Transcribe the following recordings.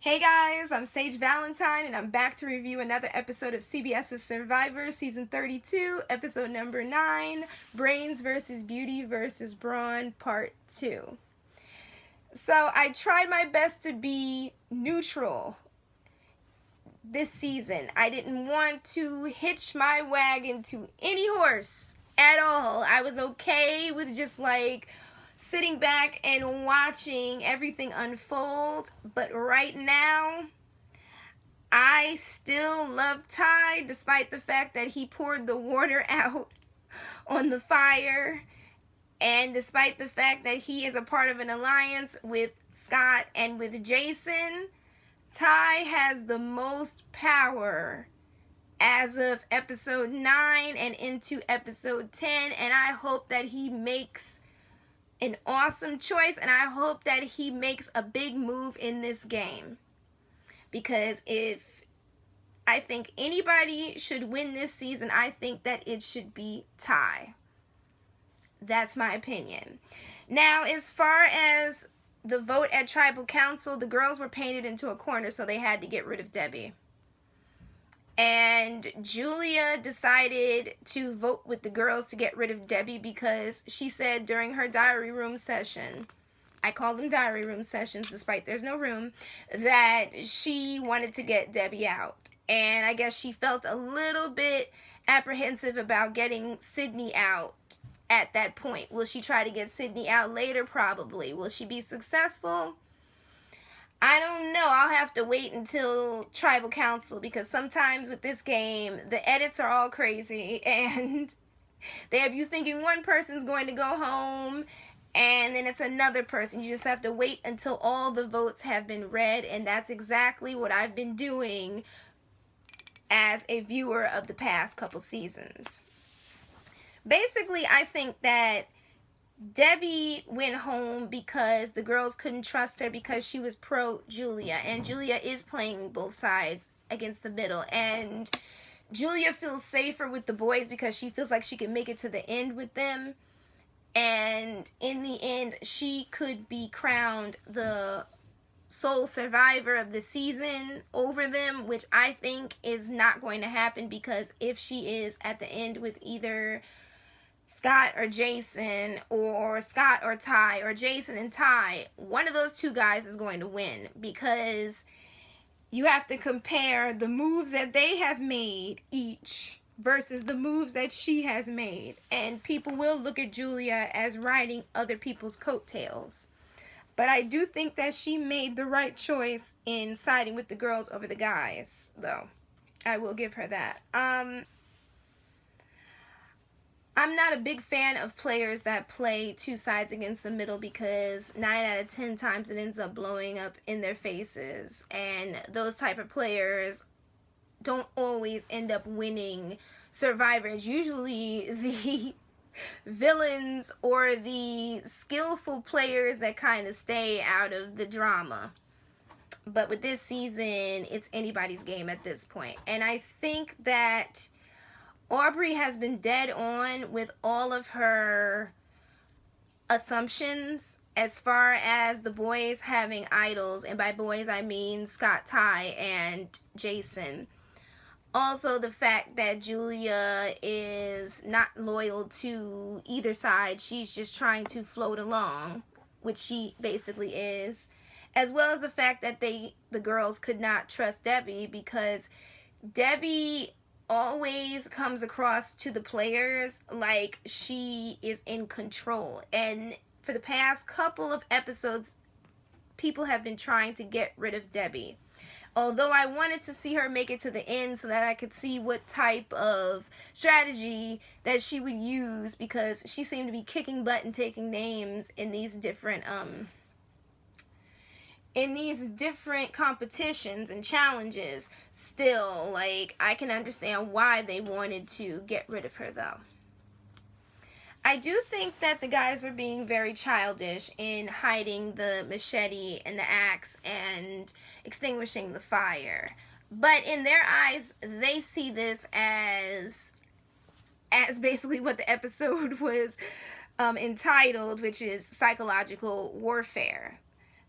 Hey guys, I'm Sage Valentine, and I'm back to review another episode of CBS's Survivor, Season 32, Episode number 9, Brains vs. Beauty vs. Brawn, Part 2. So I tried my best to be neutral this season. I didn't want to hitch my wagon to any horse at all. I was okay with just sitting back and watching everything unfold, but right now I still love Ty despite the fact that he poured the water out on the fire, and despite the fact that he is a part of an alliance with Scott and with Jason. Ty has the most power as of episode 9 and into episode 10, and I hope that he makes an awesome choice, and I hope that he makes a big move in this game, because if I think anybody should win this season, I think that it should be Ty. That's my opinion. Now, as far as the vote at Tribal Council, the girls were painted into a corner, so they had to get rid of Debbie. And Julia decided to vote with the girls to get rid of Debbie because she said during her diary room session, I call them diary room sessions despite there's no room, that she wanted to get Debbie out. And I guess she felt a little bit apprehensive about getting Sydney out at that point. Will she try to get Sydney out later? Probably. Will she be successful? I don't know. I'll have to wait until Tribal Council, because sometimes with this game, the edits are all crazy and they have you thinking one person's going to go home and then it's another person. You just have to wait until all the votes have been read, and that's exactly what I've been doing as a viewer of the past couple seasons. Basically, I think that Debbie went home because the girls couldn't trust her because she was pro Julia, and Julia is playing both sides against the middle, and Julia feels safer with the boys because she feels like she can make it to the end with them, and in the end she could be crowned the sole survivor of the season over them, which I think is not going to happen, because if she is at the end with either Scott or Jason, or Scott or Ty, or Jason and Ty, one of those two guys is going to win, because you have to compare the moves that they have made each versus the moves that she has made, and people will look at Julia as riding other people's coattails. But I do think that she made the right choice in siding with the girls over the guys, though. I will give her that. I'm not a big fan of players that play two sides against the middle, because 9 out of 10 times it ends up blowing up in their faces. And those type of players don't always end up winning survivors. Usually the villains or the skillful players that kind of stay out of the drama. But with this season, it's anybody's game at this point. And I think that Aubry has been dead on with all of her assumptions as far as the boys having idols, and by boys I mean Scott, Ty, and Jason. Also, the fact that Julia is not loyal to either side. She's just trying to float along, which she basically is. As well as the fact that the girls could not trust Debbie, because Debbie always comes across to the players like she is in control. And for the past couple of episodes, people have been trying to get rid of Debbie. Although I wanted to see her make it to the end so that I could see what type of strategy that she would use, because she seemed to be kicking butt and taking names in these different competitions and challenges. Still, I can understand why they wanted to get rid of her, though. I do think that the guys were being very childish in hiding the machete and the axe and extinguishing the fire. But in their eyes, they see this as basically what the episode was entitled, which is psychological warfare.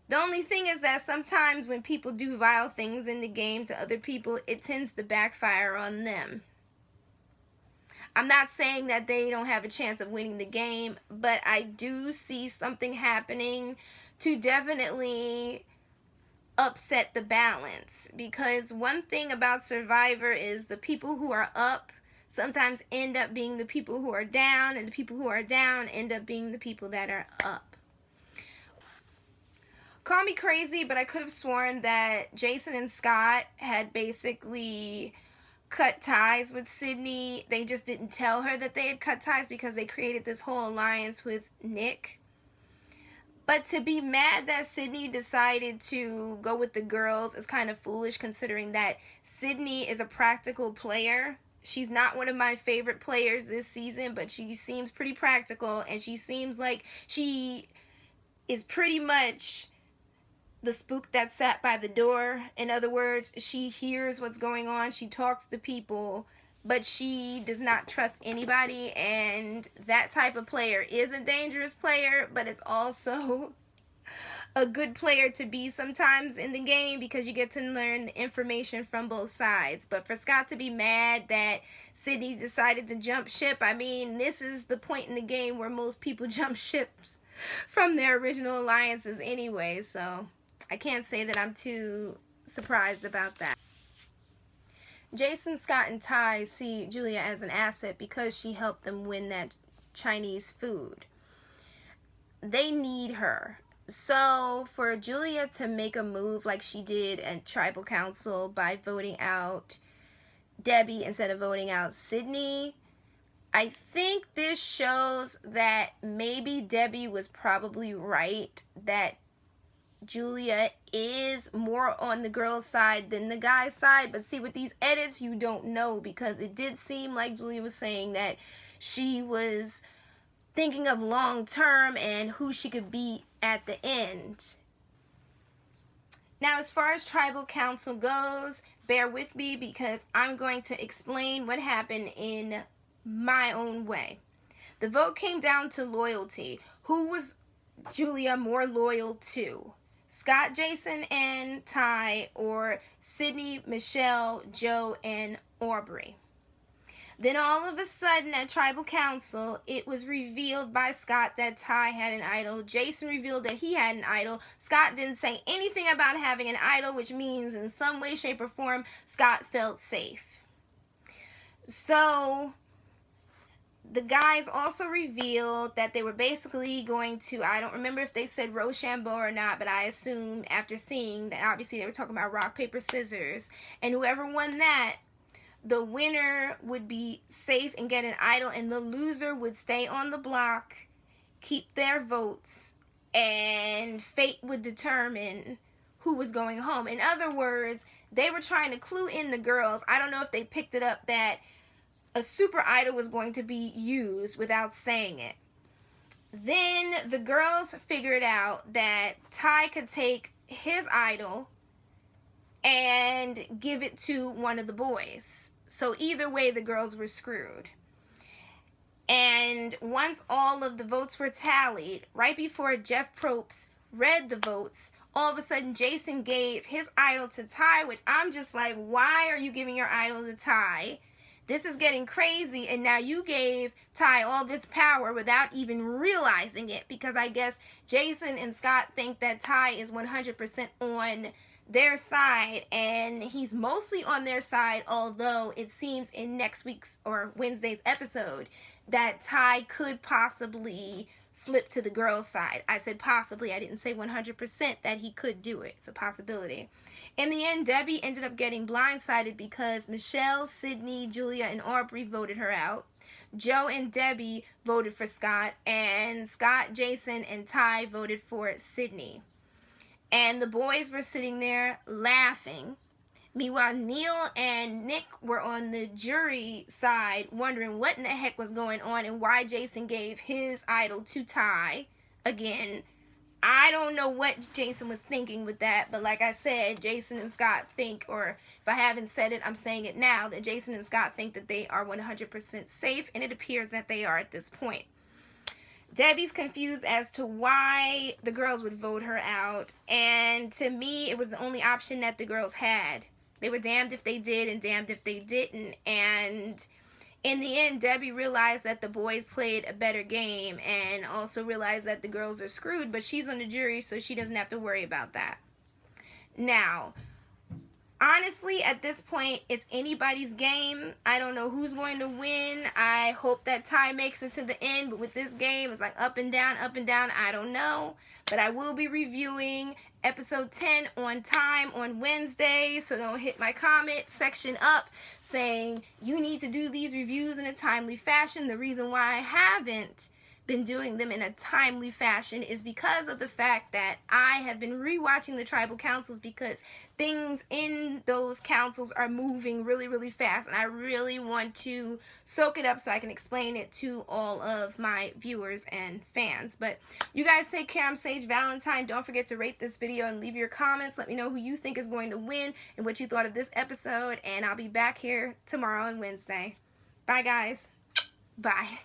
The only thing is that sometimes when people do vile things in the game to other people, it tends to backfire on them. I'm not saying that they don't have a chance of winning the game, but I do see something happening to definitely upset the balance. Because one thing about Survivor is the people who are up sometimes end up being the people who are down, and the people who are down end up being the people that are up. Call me crazy, but I could have sworn that Jason and Scott had basically cut ties with Sydney. They just didn't tell her that they had cut ties because they created this whole alliance with Nick. But to be mad that Sydney decided to go with the girls is kind of foolish, considering that Sydney is a practical player. She's not one of my favorite players this season, but she seems pretty practical, and she seems like she is pretty much the spook that sat by the door. In other words, she hears what's going on, she talks to people, but she does not trust anybody, and that type of player is a dangerous player, but it's also a good player to be sometimes in the game because you get to learn the information from both sides. But for Scott to be mad that Sydney decided to jump ship, I mean, this is the point in the game where most people jump ships from their original alliances anyway, so I can't say that I'm too surprised about that. Jason, Scott, and Ty see Julia as an asset because she helped them win that Chinese food. They need her. So for Julia to make a move like she did at Tribal Council by voting out Debbie instead of voting out Sydney, I think this shows that maybe Debbie was probably right, that Julia is more on the girl's side than the guy's side. But see, with these edits, you don't know, because it did seem like Julia was saying that she was thinking of long term and who she could beat at the end. Now, as far as Tribal Council goes, bear with me because I'm going to explain what happened in my own way. The vote came down to loyalty. Who was Julia more loyal to? Scott, Jason, and Ty, or Sydney, Michelle, Joe, and Aubry? Then all of a sudden at Tribal Council, it was revealed by Scott that Ty had an idol. Jason revealed that he had an idol. Scott didn't say anything about having an idol, which means in some way, shape, or form, Scott felt safe. So the guys also revealed that they were basically going to, I don't remember if they said Rochambeau or not, but I assume after seeing that, obviously they were talking about rock, paper, scissors, and whoever won that, the winner would be safe and get an idol, and the loser would stay on the block, keep their votes, and fate would determine who was going home. In other words, they were trying to clue in the girls. I don't know if they picked it up that a super idol was going to be used without saying it. Then the girls figured out that Ty could take his idol and give it to one of the boys. So either way, the girls were screwed. And once all of the votes were tallied, right before Jeff Probst read the votes, all of a sudden Jason gave his idol to Ty, which I'm just like, why are you giving your idol to Ty? This is getting crazy, and now you gave Ty all this power without even realizing it, because I guess Jason and Scott think that Ty is 100% on their side, and he's mostly on their side, although it seems in next week's or Wednesday's episode that Ty could possibly flip to the girl's side. I said possibly, I didn't say 100% that he could do it. It's a possibility. In the end, Debbie ended up getting blindsided because Michelle, Sydney, Julia, and Aubry voted her out. Joe and Debbie voted for Scott, and Scott, Jason, and Ty voted for Sydney. And the boys were sitting there laughing. Meanwhile, Neil and Nick were on the jury side wondering what in the heck was going on and why Jason gave his idol to Ty. Again, I don't know what Jason was thinking with that, but like I said, Jason and Scott think, or if I haven't said it, I'm saying it now, that Jason and Scott think that they are 100% safe, and it appears that they are at this point. Debbie's confused as to why the girls would vote her out, and to me, it was the only option that the girls had. They were damned if they did and damned if they didn't, and in the end, Debbie realized that the boys played a better game and also realized that the girls are screwed, but she's on the jury, so she doesn't have to worry about that. Now, honestly, at this point, it's anybody's game. I don't know who's going to win. I hope that tie makes it to the end, but with this game, it's like up and down, I don't know. But I will be reviewing episode 10 on time on Wednesday, so don't hit my comment section up saying you need to do these reviews in a timely fashion. The reason why I haven't been doing them in a timely fashion is because of the fact that I have been rewatching the tribal councils, because things in those councils are moving really, really fast, and I really want to soak it up so I can explain it to all of my viewers and fans. But you guys take care. I'm Sage Valentine. Don't forget to rate this video and leave your comments. Let me know who you think is going to win and what you thought of this episode, and I'll be back here tomorrow and Wednesday. Bye, guys. Bye.